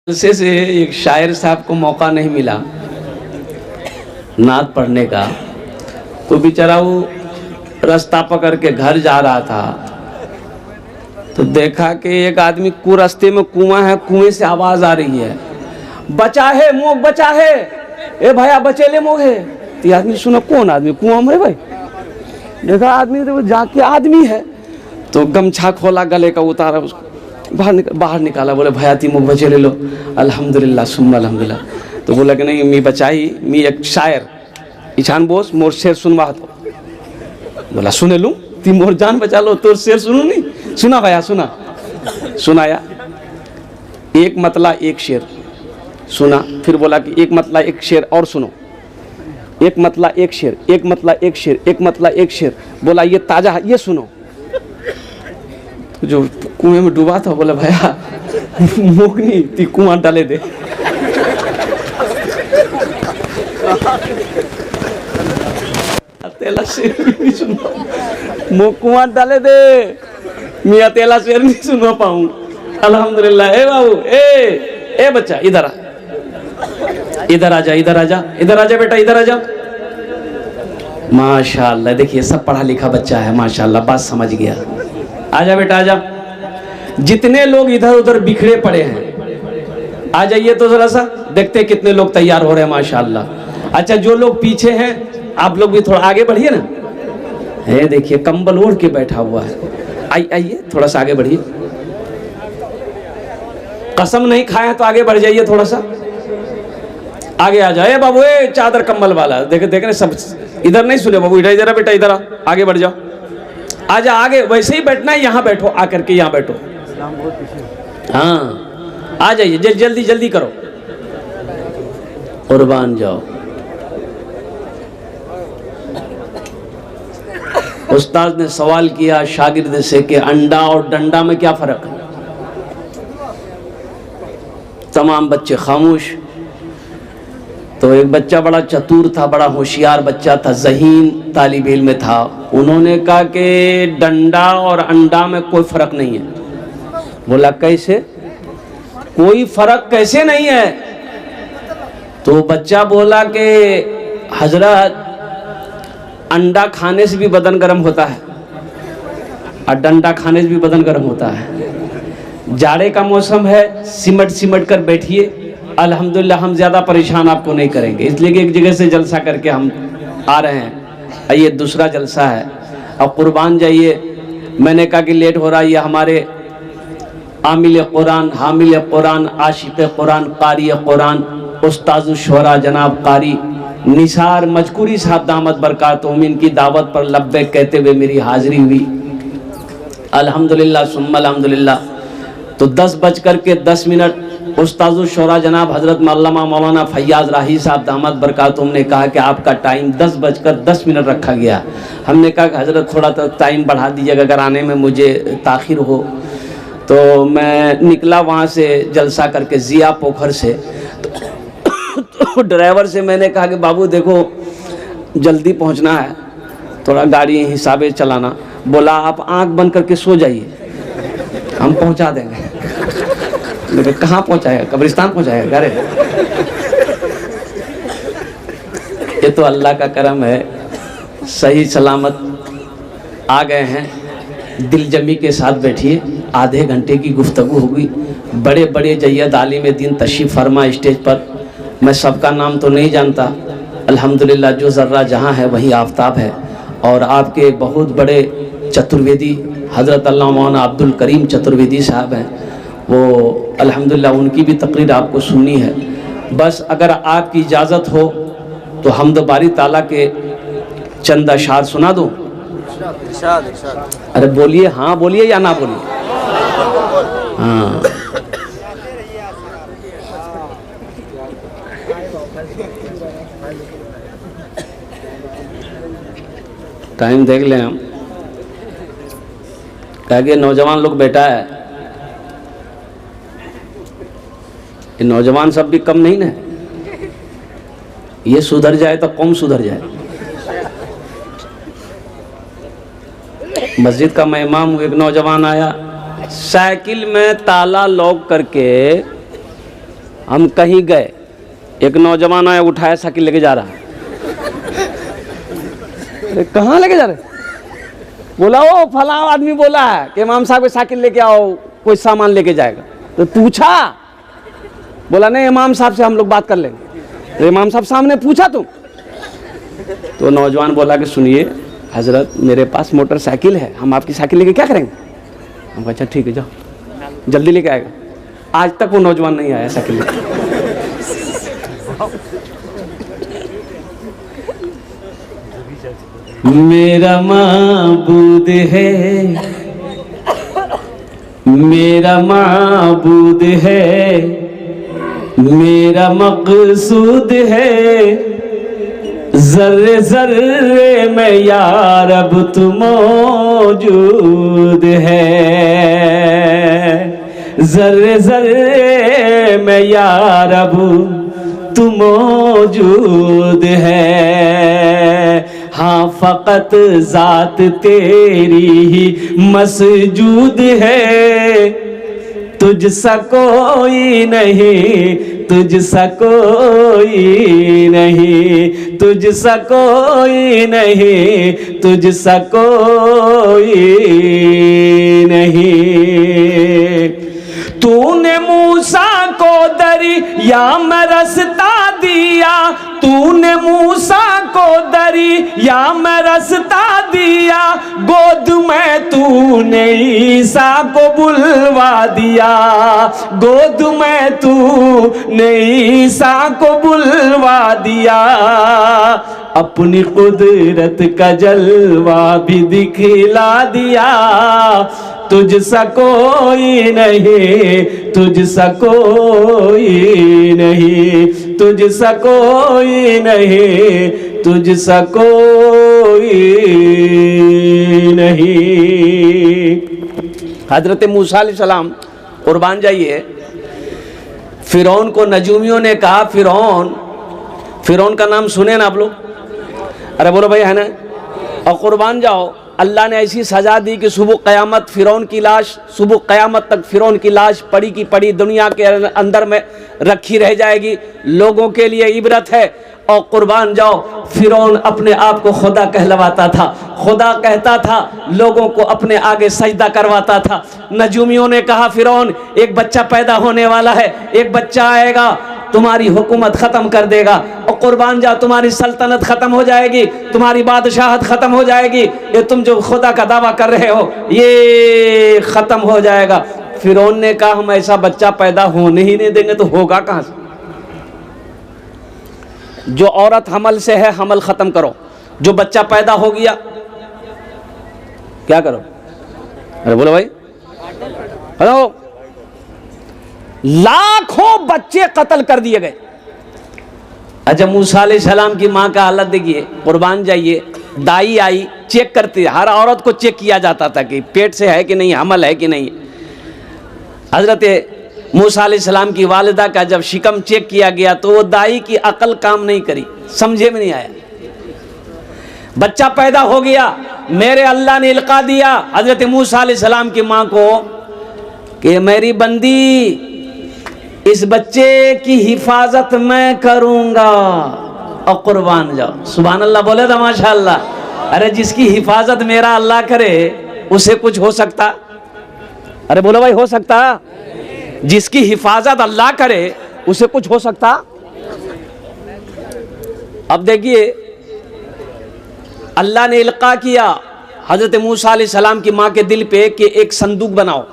जलसे से एक शायर साहब को मौका नहीं मिला नात पढ़ने का, तो बेचारा वो रास्ता पकड़ के घर जा रहा था तो देखा कि एक आदमी रास्ते में कुआं है, कुएं से आवाज आ रही है, बचा है मोग बचा है, ए भैया बचेले मोग है। तो आदमी सुना कौन आदमी कुआं में भाई, देखा आदमी तो जाके आदमी है, तो गमछा खोला गले का उतारा, उसको बाहर निकाला, बोले भैया ती मुख बचे ले लो, अल्हम्दुलिल्लाह सुम्मा अल्हम्दुलिल्लाह। तो बोला कि नहीं मी बचाई, मी एक शायर ईशान बोस मोर शेर सुनवा तो। बोला सुने लूँ, ती मोर जान बचा लो तो शेर सुनू नहीं, सुना भैया सुना। सुनाया एक मतला एक शेर सुना, फिर बोला कि एक मतला एक शेर और सुनो, एक मतला एक शेर, एक मतला एक शेर, एक मतला एक शेर। बोला ये ताजा है, ये सुनो। जो कुएं में डूबा था बोला भैया मोकनी ती कुआं डाले दे। तेला शेर नहीं सुनो, मो कुआं डाले दे, मियाँ तेला शेर नहीं सुनो पाऊं। अल्हम्दुलिल्लाह। ए बाबू ए बच्चा इधर आ, इधर आ जा, इधर आ जा, इधर आ जा बेटा, इधर आ जा। माशाल्लाह, देखिए सब पढ़ा लिखा बच्चा है माशाल्लाह, बात समझ गया। आजा बेटा आजा। जितने लोग इधर उधर बिखरे पड़े हैं आ जाइए तो जरा सा देखते कितने लोग तैयार हो रहे हैं माशाल्लाह। अच्छा जो लोग पीछे हैं आप लोग भी थोड़ा आगे बढ़िए ना, है देखिए कंबल ओढ़ के बैठा हुआ है, आइए थोड़ा सा आगे बढ़िए। कसम नहीं खाए तो आगे बढ़ जाइए, थोड़ा सा आगे आ जाए बाबू। ए चादर कंबल वाला देखे देखे सब इधर नहीं सुने बाबू, इधर बेटा इधर आ, आगे बढ़ जाओ, आजा आगे, वैसे ही बैठना है, यहाँ बैठो, आकर के यहाँ बैठो। हाँ आ जाइए, जल्दी जल्दी करो, कुर्बान जाओ। उस्ताद ने सवाल किया शागिर्द से कि अंडा और डंडा में क्या फर्क है। तमाम बच्चे खामोश। तो एक बच्चा बड़ा चतुर था, बड़ा होशियार बच्चा था, ज़हीन तालिब इल्म था। उन्होंने कहा कि डंडा और अंडा में कोई फर्क नहीं है। बोला कैसे, कोई फर्क कैसे नहीं है? तो बच्चा बोला कि हजरत अंडा खाने से भी बदन गर्म होता है और डंडा खाने से भी बदन गर्म होता है। जाड़े का मौसम है, सिमट सिमट कर बैठिए, अल्हम्दुलिल्लाह हम ज़्यादा परेशान आपको नहीं करेंगे, इसलिए कि एक जगह से जलसा करके हम आ रहे हैं। ये दूसरा जलसा है, अब कुर्बान जाइए। मैंने कहा कि लेट हो रहा है, ये हमारे आमिल कुरान, हामिल कुरान, आशिक कुरान, कारी कुरान, उस्ताद शुरा जनाब कारी निसार मजकूरी साहब दामत बरकातुहुम, इनकी दावत पर लब्बैक कहते हुए मेरी हाजिरी हुई। अल्हम्दुलिल्लाह सुम्मा अल्हम्दुलिल्लाह। तो 10:10 उस्ताद शुरा जनाब हजरत मौलाना फैयाज राही साहब दामत बरकातुहुम ने कहा कि आपका टाइम 10:10 रखा गया। हमने कहा कि हजरत थोड़ा सा टाइम बढ़ा दीजिएगा, अगर आने में मुझे ताखिर हो। तो मैं निकला वहाँ से जलसा करके जिया पोखर से, तो ड्राइवर से मैंने कहा कि बाबू देखो जल्दी पहुँचना है, थोड़ा गाड़ी हिसाबे चलाना। बोला आप आँख बंद करके सो जाइए, हम पहुँचा देंगे। लेकिन कहाँ पहुँचाएगा, कब्रिस्तान पहुँचाएगा घरे। ये तो अल्लाह का करम है, सही सलामत आ गए हैं। दिल जमी के साथ बैठिए, आधे घंटे की गुफ्तगू होगी। बड़े बड़े जय्यद आलिम दीन तशरीफ़ फरमा स्टेज पर। मैं सबका नाम तो नहीं जानता, अल्हम्दुलिल्लाह जो ज़र्रा जहाँ है वही आफ्ताब है। और आपके बहुत बड़े चतुर्वेदी हज़रत अल्लामा मौलाना अब्दुल करीम चतुर्वेदी साहब हैं, वो अल्हम्दुलिल्लाह उनकी भी तकरीर आपको सुननी है। बस अगर आपकी इजाज़त हो तो हम्द बारी ताला के चंद अशार सुना दूँ। अरे बोलिए, हाँ बोलिए या ना बोलिए। हाँ टाइम देख लें हम, कह के नौजवान लोग बैठा है, ये नौजवान सब भी कम नहीं ना, ये सुधर जाए तो कौन सुधर जाए। मस्जिद का मैं इमाम हूँ, एक नौजवान आया साइकिल में ताला लॉक करके हम कहीं गए, एक नौजवान आया, उठाया, साइकिल लेके जा रहा है। अरे कहाँ लेके जा रहे? बोला ओ फला आदमी बोला है कि इमाम साहब को साइकिल लेके आओ, कोई सामान लेके जाएगा। तो पूछा, बोला नहीं इमाम साहब से हम लोग बात कर लेंगे। तो इमाम साहब सामने पूछा तुम? तो नौजवान बोला कि सुनिए हजरत, मेरे पास मोटरसाइकिल है, हम आपकी साइकिल लेके क्या करेंगे? हम कहा अच्छा ठीक है, जाओ, जल्दी लेके आएगा। आज तक वो नौजवान नहीं आया साइकिल लेके। मेरा माबूद है, मेरा माबूद है, मेरा मकसूद है, जर्रे जर्रे में या रब तू मौजूद है, जर्रे जर्रे में या रब तू मौजूद है। हाँ फकत जात तेरी ही मसजूद है, तुझ सा कोई नहीं, तुझ सा कोई नहीं, तुझ सा कोई नहीं, तुझ सा कोई नहीं। तूने मूसा को दरिया में रास्ता दिया, तूने मूसा को दरिया में रास्ता दिया, गोद में तूने ईसा को बुलवा दिया, गोद में तूने ईसा को बुलवा दिया, अपनी कुदरत का जलवा भी दिखला दिया, तुझ सा कोई नहीं, तुझ सा कोई नहीं, तुझ सा कोई नहीं, तुझ सा कोई नहीं। हजरत मूसा अलैहिस्सलाम कुर्बान जाइए, फिरौन को नजूमियों ने कहा, फिरौन का नाम सुने ना आप लोग? अरे बोलो भाई है ना? और कुर्बान जाओ, अल्लाह ने ऐसी सजा दी कि सुबह क़यामत फिरौन की लाश, सुबह क़यामत तक फिरौन की लाश पड़ी की पड़ी दुनिया के अंदर में रखी रह जाएगी। लोगों के लिए इबरत है। और कुर्बान जाओ, फिरौन अपने आप को खुदा कहलवाता था, खुदा कहता था, लोगों को अपने आगे सजदा करवाता था। नजूमियों ने कहा फिरौन एक बच्चा पैदा होने वाला है, एक बच्चा आएगा तुम्हारी हुकूमत ख़त्म कर देगा, और कुर्बान जा तुम्हारी सल्तनत ख़त्म हो जाएगी, तुम्हारी बादशाहत ख़त्म हो जाएगी, ये तुम जो खुदा का दावा कर रहे हो ये ख़त्म हो जाएगा। फिरौन ने कहा हम ऐसा बच्चा पैदा होने ही नहीं देंगे, तो होगा कहाँ से? जो औरत हमल से है हमल ख़त्म करो, जो बच्चा पैदा हो गया क्या करो? अरे बोलो भाई, हेलो, लाखों बच्चे कत्ल कर दिए गए। अच्छा मूसा अलैहिस्सलाम की माँ का हालत देखिए, कुर्बान जाइए, दाई आई चेक करती, हर औरत को चेक किया जाता था कि पेट से है कि नहीं, हमल है कि नहीं। हजरत मूसा अलैहिस्सलाम की वालिदा का जब शिकम चेक किया गया तो वो दाई की अकल काम नहीं करी, समझे में नहीं आया। बच्चा पैदा हो गया, मेरे अल्लाह ने इल्का दिया हजरत मूसा अलैहिस्सलाम की माँ को कि मेरी बंदी, इस बच्चे की हिफाजत मैं करूंगा। और कुर्बान जाओ, सुभान अल्लाह बोले तो माशाअल्लाह। अरे जिसकी हिफाजत मेरा अल्लाह करे उसे कुछ हो सकता? अरे बोलो भाई, हो सकता? जिसकी हिफाजत अल्लाह करे उसे कुछ हो सकता? अब देखिए, अल्लाह ने इल्का किया हजरत मूसा अलैहिस्सलाम की माँ के दिल पे कि एक संदूक बनाओ,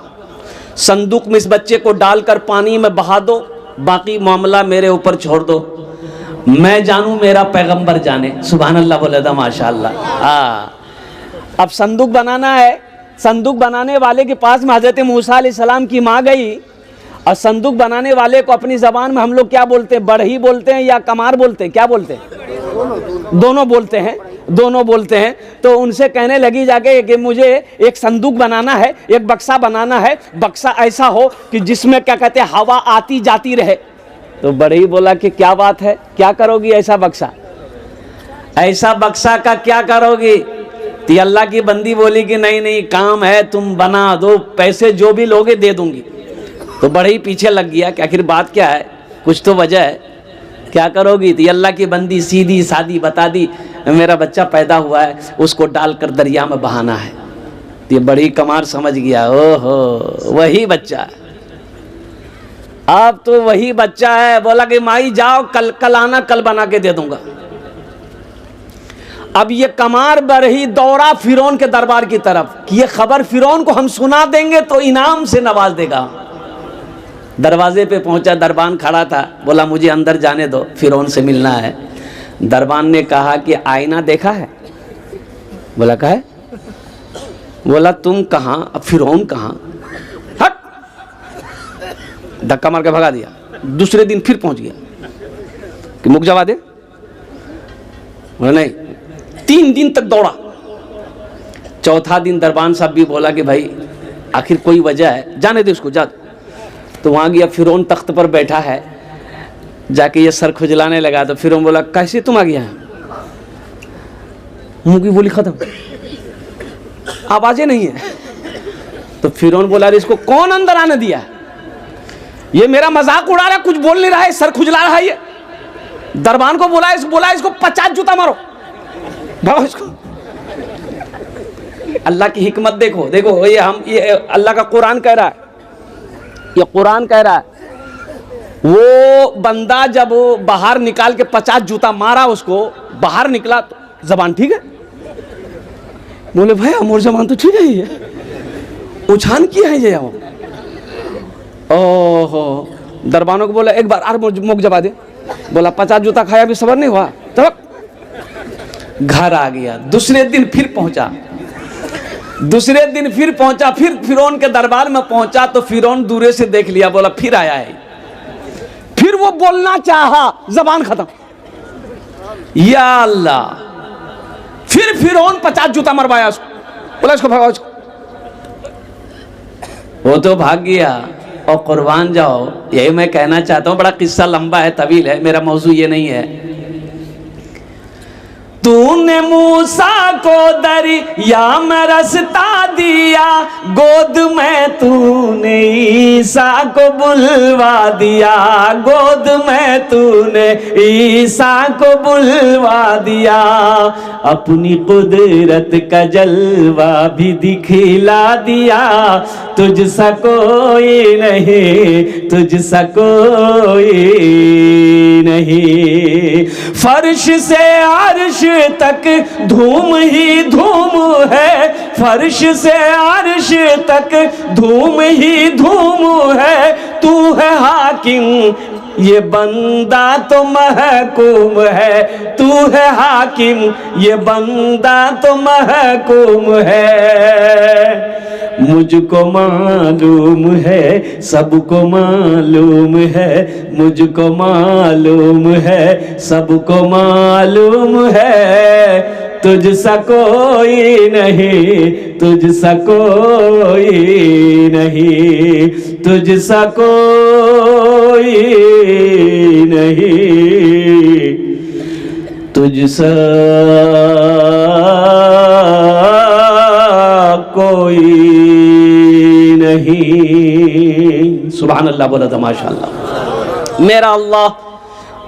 संदूक में इस बच्चे को डालकर पानी में बहा दो, बाकी मामला मेरे ऊपर छोड़ दो, मैं जानूं मेरा पैगंबर जाने। सुभान अल्लाह बोले था माशाअल्लाह। हाँ, अब संदूक बनाना है, संदूक बनाने वाले के पास में हजरत मूसा अलैहिस्सलाम की माँ गई, और संदूक बनाने वाले को अपनी ज़बान में हम लोग क्या बोलते हैं, बढ़ई बोलते हैं या कमार बोलते हैं, क्या बोलते हैं? दोनों बोलते हैं, दोनों बोलते हैं। तो उनसे कहने लगी जाके कि मुझे एक संदूक बनाना है, एक बक्सा बनाना है, बक्सा ऐसा हो कि जिसमें क्या कहते हैं हवा आती जाती रहे। तो बढ़ई बोला कि क्या बात है, क्या करोगी ऐसा बक्सा? ऐसा बक्सा का क्या करोगी? तो अल्लाह की बंदी बोली कि नहीं नहीं, काम है, तुम बना दो, पैसे जो भी लोगे दे दूंगी। तो बड़े ही पीछे लग गया कि आखिर बात क्या है। कुछ तो वजह है, क्या करोगी? तो अल्लाह की बंदी सीधी सादी बता दी, मेरा बच्चा पैदा हुआ है, उसको डालकर दरिया में बहाना है। ये बड़ी कमार समझ गया, ओहो वही बच्चा, अब तो वही बच्चा है। बोला कि माई जाओ कल आना, कल बना के दे दूंगा। अब ये कमार बरही दौड़ा फिरौन के दरबार की तरफ कि ये खबर फिरौन को हम सुना देंगे तो इनाम से नवाज देगा। दरवाजे पे पहुंचा, दरबान खड़ा था, बोला मुझे अंदर जाने दो, फिरौन से मिलना है। दरबान ने कहा कि आईना देखा है? बोला कहा है? बोला तुम कहां, अब फिरौन कहां? हट, धक्का मार के भगा दिया। दूसरे दिन फिर पहुंच गया कि मुख जवा दे, बोला नहीं। 3 दिन तक दौड़ा। चौथा दिन दरबान साहब भी बोला कि भाई आखिर कोई वजह है, जाने दे उसको, जा। तो वहां गया, फिरौन तख्त पर बैठा है, जाके ये सर खुजलाने लगा। तो फिरौन बोला कैसे तुम आ गया है? मुंह की बोली खत्म, आवाजें नहीं है। तो फिरौन बोला इसको कौन अंदर आने दिया? ये मेरा मजाक उड़ा रहा, कुछ बोल नहीं रहा है, सर खुजला रहा है ये। दरबान को बोला इसको 50 जूता मारो, भागो इसको। अल्लाह की हिकमत देखो, देखो ये अल्लाह का कुरान कह रहा है, ये कुरान कह रहा है। वो बंदा जब बाहर निकाल के 50 जूता मारा, उसको बाहर निकला तो जबान ठीक है? बोले भाई अमोर जबान तो ठीक है, ये उछान किया है ये। ओहो, दरबानों को बोला एक बार और मुख जबा दे। बोला 50 जूता खाया, भी सबर नहीं हुआ, तब घर आ गया। दूसरे दिन फिर पहुंचा, फिर फिरौन के दरबार में पहुंचा। तो फिरौन दूरे से देख लिया, बोला फिर आया है। फिर वो बोलना चाहा, जबान खत्म। या अल्लाह, फिर फिरौन 50 जूता मरवाया उसको, बोला इसको भगाओ इसको। वो तो भाग गया और कुर्बान जाओ। यही मैं कहना चाहता हूं, बड़ा किस्सा लंबा है, तवील है, मेरा मौजू ये नहीं है। तूने मूसा को दरिया में रास्ता दिया, गोद में तूने ईसा को बुलवा दिया, गोद में तूने ईसा को बुलवा दिया। अपनी कुदरत का जलवा भी दिखला दिया, तुझसा कोई नहीं, तुझसा कोई नहीं। फर्श से अर्श तक धूम ही धूम है, फर्श से अर्श तक धूम ही धूम है। तू है हाकिम, ये बंदा तो महकूम है, तू है हाकिम, ये बंदा तो महकूम है। मुझको मालूम है, सबको मालूम है, मुझको मालूम है, सबको मालूम है। तुझसा कोई नहीं, तुझसा कोई नहीं, तुझसा कोई नहीं, तुझसा कोई नहीं। सुभान अल्लाह बोला था, माशाअल्लाह। मेरा अल्लाह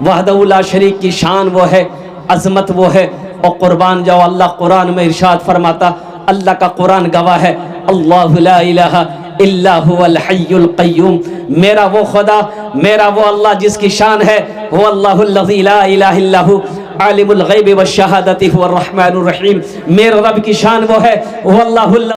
वहदहु ला शरीक की शान वो है, अजमत वो है। और कुर्बान जाओ, अल्लाह कुरान में इरशाद फरमाता, अल्लाह का कुरान गवाह है, अल्लाहु ला इलाहा इल्ला हुवल हय्युल क़य्यूम। मेरा वो खुदा, मेरा वो अल्लाह जिसकी शान है, वो अल्लाहुल्लज़ी ला इलाहा इल्ला हु आलिमुल ग़ैबि वश शहादति हुवर रहमानुर रहीम। मेरे रब की शान वो है, वो अल्लाह